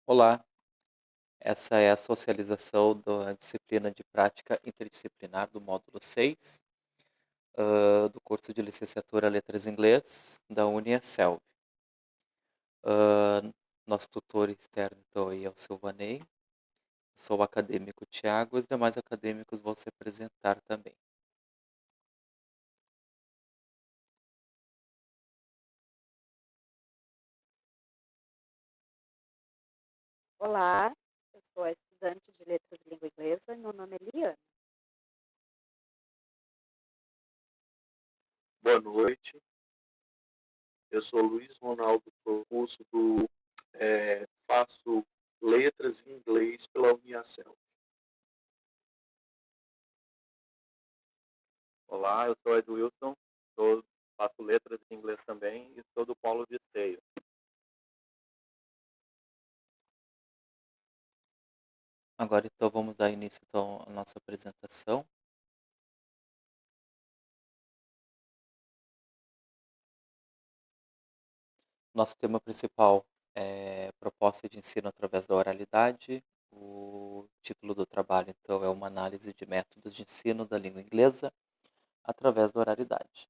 Olá, essa é a socialização da disciplina de prática interdisciplinar do módulo 6, do curso de licenciatura Letras em Inglês da UniESELV. Nosso tutor externo, então, aí é o Silvanei, sou o acadêmico Tiago, os demais acadêmicos vão se apresentar também. Olá, eu sou a estudante de Letras de Língua Inglesa e meu nome é Liliana. Boa noite, eu sou Luiz Ronaldo, sou curso faço letras em inglês pela UniASELV. Olá, eu sou Ed Wilson, faço letras em inglês também e sou do Polo de Esteio. Agora, então, vamos dar início então, à nossa apresentação. Nosso tema principal é proposta de ensino através da oralidade. O título do trabalho, então, é uma análise de métodos de ensino da língua inglesa através da oralidade.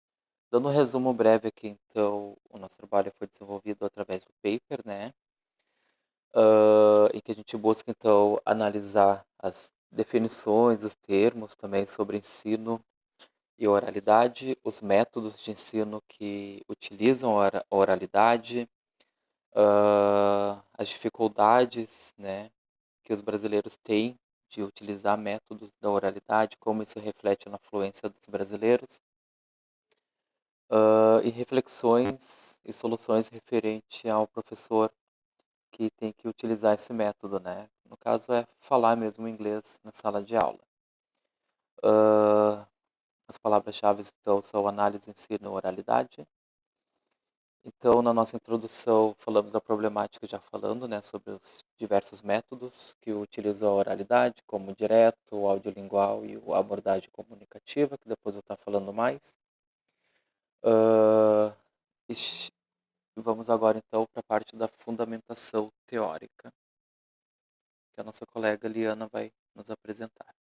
Dando um resumo breve aqui, então, o nosso trabalho foi desenvolvido através do paper, né? Em que a gente busca, então, analisar as definições, os termos também sobre ensino e oralidade, os métodos de ensino que utilizam a oralidade, as dificuldades, né, que os brasileiros têm de utilizar métodos da oralidade, como isso reflete na fluência dos brasileiros, e reflexões e soluções referente ao professor que tem que utilizar esse método, né? No caso é falar mesmo inglês na sala de aula. As palavras-chave então são análise, ensino, oralidade. Então, na nossa introdução, falamos da problemática, já falando, né, sobre os diversos métodos que utilizam a oralidade, como o direto, o audiolingual e a abordagem comunicativa, que depois eu estou falando mais. Ah, Vamos agora, então, para a parte da fundamentação teórica, que a nossa colega Liana vai nos apresentar.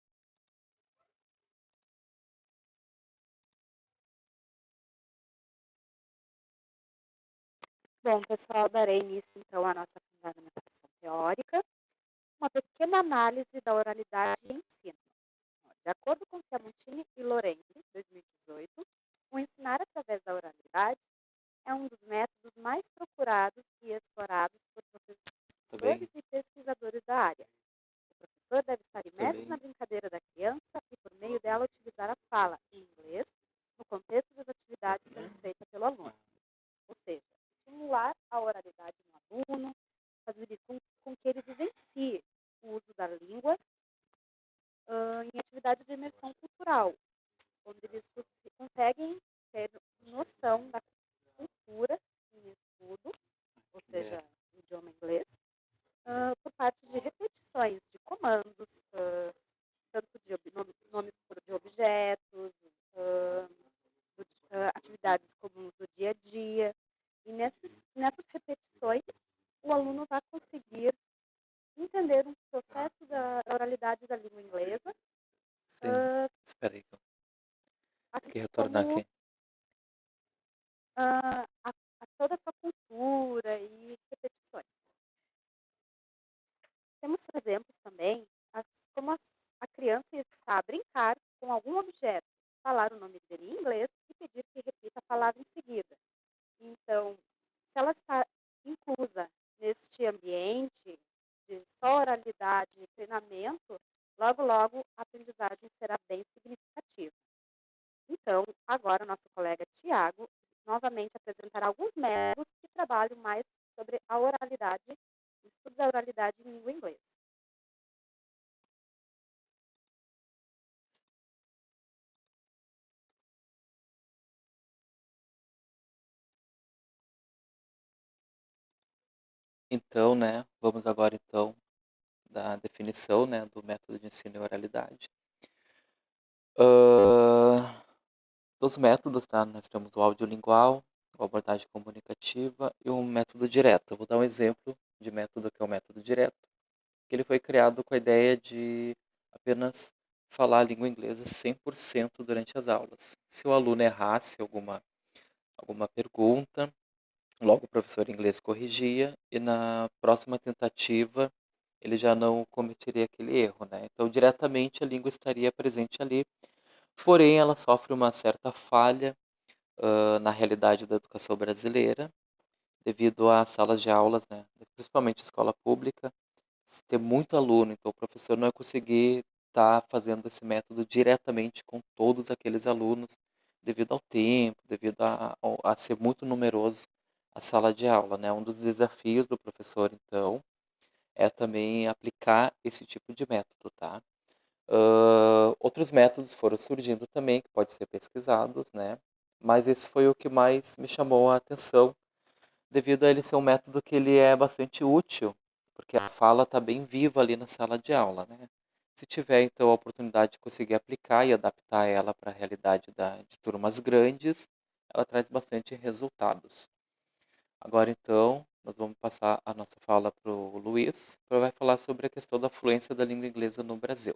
Bom, pessoal, darei início então à nossa fundamentação teórica, uma pequena análise da oralidade e ensino. De acordo com Chiamontini e Lorenzi, 2018, o ensinar através da oralidade é um dos métodos mais procurados e explorados por professores e pesquisadores da área. O professor deve estar imerso na brincadeira da criança e, por meio dela, utilizar a fala em inglês no contexto das atividades sendo feitas pelo aluno. Ou seja, estimular a oralidade no aluno, fazer com que ele vivencie o uso da língua em atividades de imersão cultural, onde eles conseguem ter noção da cultura em estudo, ou seja, o idioma inglês, por parte de repetições de comandos, tanto de nomes de objetos, atividades comuns do dia a dia. E nessas repetições, o aluno vai conseguir entender um processo da oralidade da língua inglesa. Sim, espera aí. Tem que retornar aqui. A toda a sua cultura e repetições. Temos exemplos também, como a criança está a brincar com algum objeto, falar o nome dele em inglês e pedir que repita a palavra em seguida. Então, se ela está inclusa neste ambiente de só oralidade e treinamento, logo, logo a aprendizagem será bem significativa. Então, agora o nosso colega Tiago novamente apresentará alguns métodos que trabalham mais sobre a oralidade, o estudo da oralidade em língua inglesa. Então, né, vamos agora então da definição, né, do método de ensino e oralidade. Dos métodos, tá? Nós temos o audiolingual, a abordagem comunicativa e o método direto. Eu vou dar um exemplo de método, que é o método direto, que ele foi criado com a ideia de apenas falar a língua inglesa 100% durante as aulas. Se o aluno errasse alguma pergunta, logo o professor inglês corrigia e na próxima tentativa ele já não cometeria aquele erro, né? Então, diretamente a língua estaria presente ali, porém ela sofre uma certa falha na realidade da educação brasileira, devido às salas de aulas, né? Principalmente escola pública, ter muito aluno, então o professor não vai conseguir estar fazendo esse método diretamente com todos aqueles alunos, devido ao tempo, devido a ser muito numeroso a sala de aula, né? Um dos desafios do professor, então, é também aplicar esse tipo de método, tá? Outros métodos foram surgindo também, que podem ser pesquisados, né? Mas esse foi o que mais me chamou a atenção, devido a ele ser um método que ele é bastante útil, porque a fala está bem viva ali na sala de aula, né? Se tiver, então, a oportunidade de conseguir aplicar e adaptar ela para a realidade de turmas grandes, ela traz bastante resultados. Agora, então, nós vamos passar a nossa fala para o Luiz, que vai falar sobre a questão da fluência da língua inglesa no Brasil.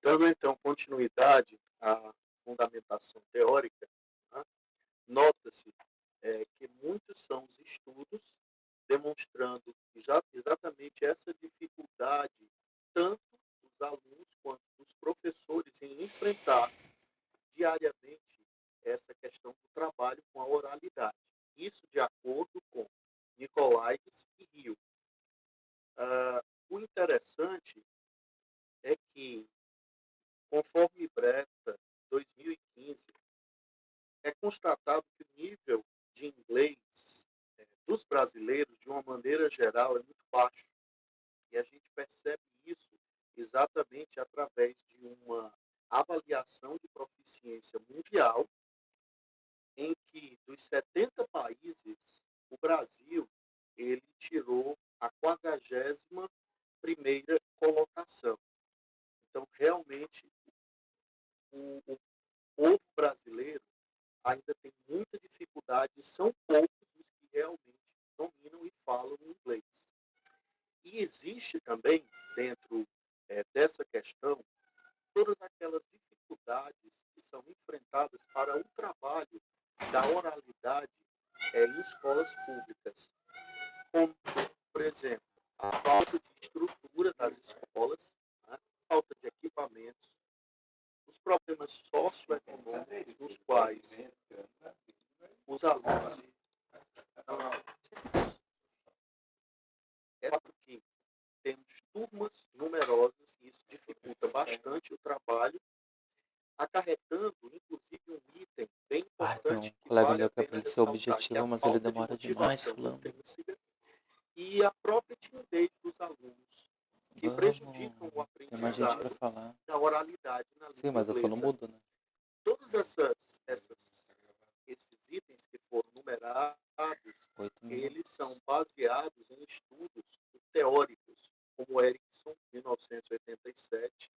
Dando então continuidade à fundamentação teórica, né, nota-se que muitos são os estudos demonstrando exatamente essa dificuldade, tanto dos alunos quanto dos professores, em enfrentar diariamente essa questão do trabalho com a oralidade. Isso de acordo com Nicolaides e Rio. O interessante é que, conforme Breta 2015, é constatado que o nível de inglês dos brasileiros, de uma maneira geral, é muito baixo. E a gente percebe isso exatamente através de uma avaliação de proficiência mundial, em que dos 70 países, o Brasil ele tirou a 41ª colocação. Então, realmente, o povo brasileiro ainda tem muita dificuldade, são poucos os que realmente dominam e falam inglês. E existe também, dentro dessa questão, todas aquelas dificuldades que são enfrentadas para o trabalho da oralidade em escolas públicas, como, por exemplo, a falta de estrutura das escolas, né, falta de equipamentos, os problemas socioeconômicos nos quais os alunos é porque temos turmas numerosas e isso dificulta bastante o trabalho, acarretando, inclusive, um item bem Tem um importante que colega vale meu a que é para pena ele ser ressaltar, que é a objetivo, mas ele falta de demora demais motivação falando. intrínseca e a própria timidez dos alunos, que prejudicam o Tem mais gente para aprendizado falar. da oralidade na Sim, língua mas eu tô no inglesa. mudo, né? Todos esses itens que foram numerados, 8 minutos. eles são baseados em estudos teóricos, como Erickson, 1987,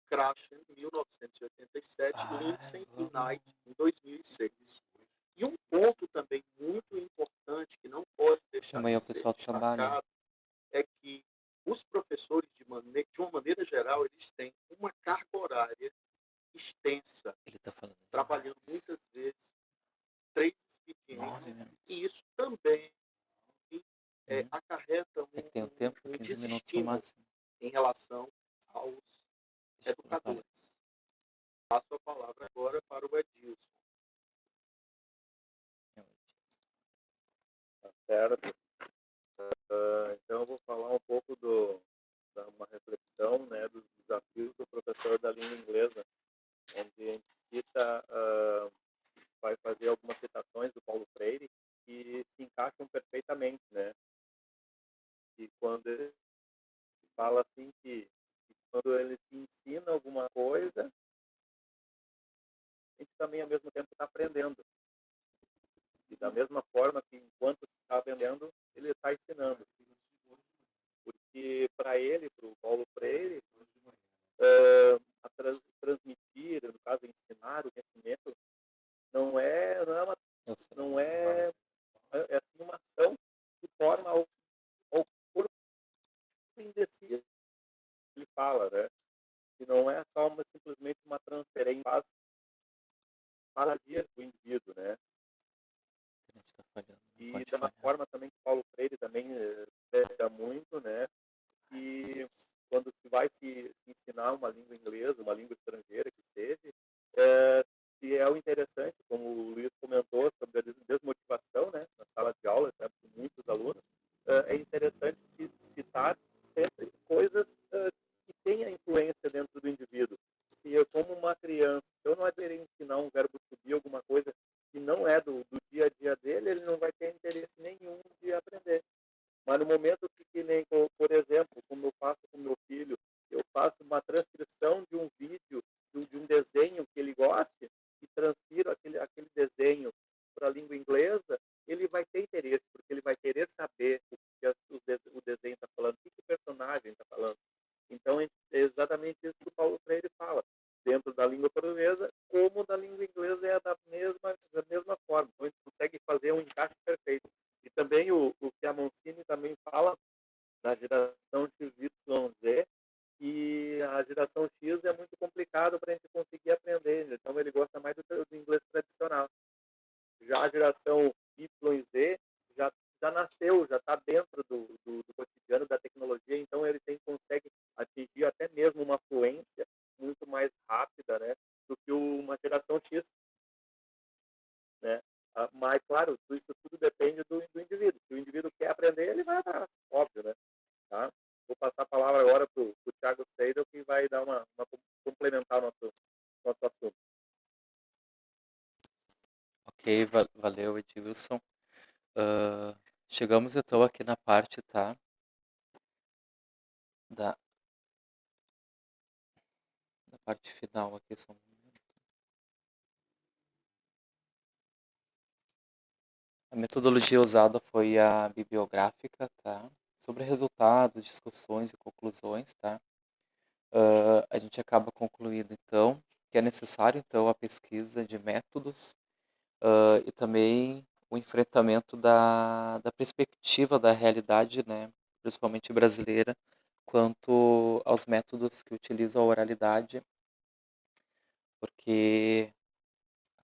Krashen, 1987, Lindsay e Knight, em 2006. E um ponto também muito importante, que não pode deixar Chama aí o de ser pessoal que trabalha. destacado, é que os professores, de uma maneira geral, eles têm uma carga horária extensa, Ele tá falando trabalhando demais. muitas vezes 3 9 expedientes, minutos. e isso também acarreta É que tem o tempo, um 15 minutos no desestímulo máximo. em relação aos Deixa eu falar. educadores. Passo a palavra agora para o Edilson. Tá certo? Então eu vou falar um pouco uma reflexão, né, dos desafios do professor da língua inglesa, onde a gente cita, vai fazer algumas citações do Paulo Freire que se encaixam perfeitamente, né? E quando ele fala assim que quando ele te ensina alguma coisa, a gente também ao mesmo tempo está aprendendo. E da mesma forma que enquanto está aprendendo, ele está ensinando. Porque para ele, para o Paulo Freire, transmitir, no caso ensinar o conhecimento, Eu sei. não é, é assim uma ação que forma ao corpo em si, ele fala, né? Que não é só simplesmente uma transferência para o dia do indivíduo, né? A gente tá falhando, não E pode da mesma falhar. forma também que Paulo Freire também prega muito, né? Que quando se vai se ensinar uma língua inglesa, uma língua estrangeira que seja, que é o interessante, como o Luiz comentou, sobre a desmotivação, né? Na sala de aula, né, de muitos alunos, é interessante citar sempre coisas que tenham influência dentro do indivíduo. Se eu, como uma criança, eu não aderi ensinar um verbo to be, alguma coisa que não é do dia a dia dele, ele não vai ter interesse nenhum de aprender. Mas no momento que nem, por exemplo, como eu faço com meu filho, eu faço uma transcrição de um vídeo, de um desenho que ele goste, e transfiro aquele desenho para a língua inglesa, ele vai ter interesse, porque ele vai querer saber o que o desenho está falando, o que o personagem está falando. Então, é exatamente isso que o Paulo Freire fala. Dentro da língua portuguesa, como da língua inglesa, é da mesma forma. Então, a gente consegue fazer um encaixe perfeito. E também o que a Mancini também fala da geração XYZ, e a geração X é muito complicado para a gente conseguir aprender. Então, ele gosta mais do inglês tradicional. Já a geração Y e Z já nasceu, já está dentro do cotidiano da tecnologia, então ele consegue atingir até mesmo uma fluência muito mais rápida, né, do que uma geração X, né? Mas, claro, isso tudo depende do indivíduo. Se o indivíduo quer aprender, ele vai atrás, óbvio, né? Tá? Vou passar a palavra agora para o Thiago Seidel, que vai dar uma complementar nosso assunto. Ok, valeu, Edilson. Chegamos então aqui na parte, tá? Da parte final aqui, só um momento. A metodologia usada foi a bibliográfica, tá? Sobre resultados, discussões e conclusões, tá? A gente acaba concluindo, então, que é necessário, então, a pesquisa de métodos e também o enfrentamento da perspectiva da realidade, né, principalmente brasileira, quanto aos métodos que utilizam a oralidade, porque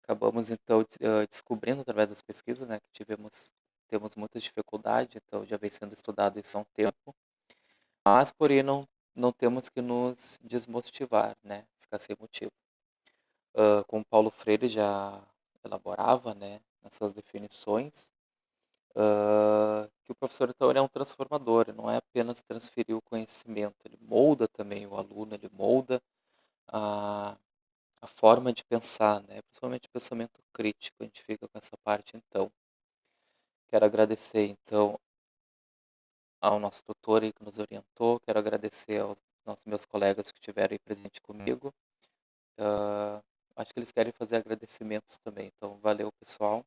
acabamos, então, descobrindo através das pesquisas, né, que temos muitas dificuldades, então já vem sendo estudado isso há um tempo, mas, porém, não temos que nos desmotivar, né, ficar sem motivo. Como Paulo Freire já elaborava, né, nas suas definições, que o professor, então, ele é um transformador, ele não é apenas transferir o conhecimento, ele molda também o aluno, ele molda a, a forma de pensar, né, principalmente o pensamento crítico, a gente fica com essa parte, então. Quero agradecer, então, ao nosso tutor aí que nos orientou, quero agradecer aos meus colegas que estiveram aí presente comigo. Acho que eles querem fazer agradecimentos também, então valeu, pessoal,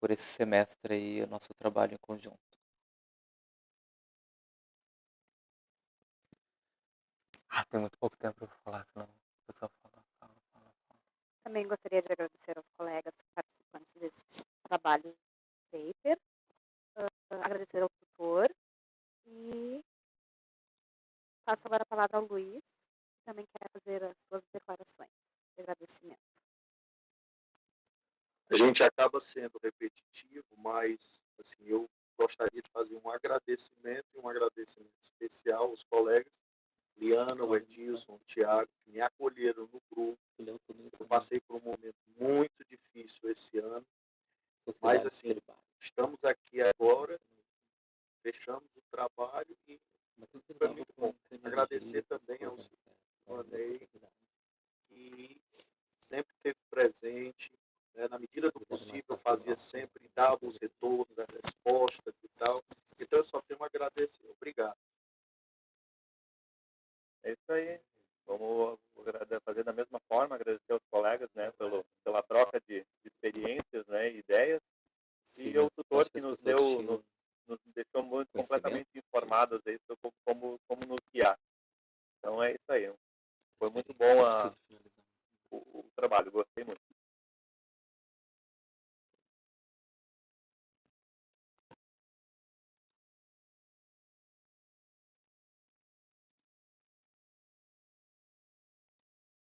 por esse semestre aí, o nosso trabalho em conjunto. Tem muito pouco tempo para falar, senão o pessoal fala. Também gostaria de agradecer aos colegas participantes deste trabalho paper, agradecer ao tutor e passo agora a palavra ao Luiz, que também quer fazer as suas declarações de agradecimento. A gente acaba sendo repetitivo, mas assim, eu gostaria de fazer um agradecimento e um agradecimento especial aos colegas Liana, o Edilson, o Thiago, que me acolheram no grupo. Eu passei por um momento muito difícil esse ano, mas assim, estamos aqui agora, fechamos o trabalho e foi muito bom. Agradecer também ao Silvanei, que sempre esteve presente, né, na medida do possível, fazia sempre, dava os retornos, as respostas e tal. Então eu só tenho a agradecer. Obrigado. É isso aí. Vamos fazer da mesma forma, agradecer aos colegas, né, pela troca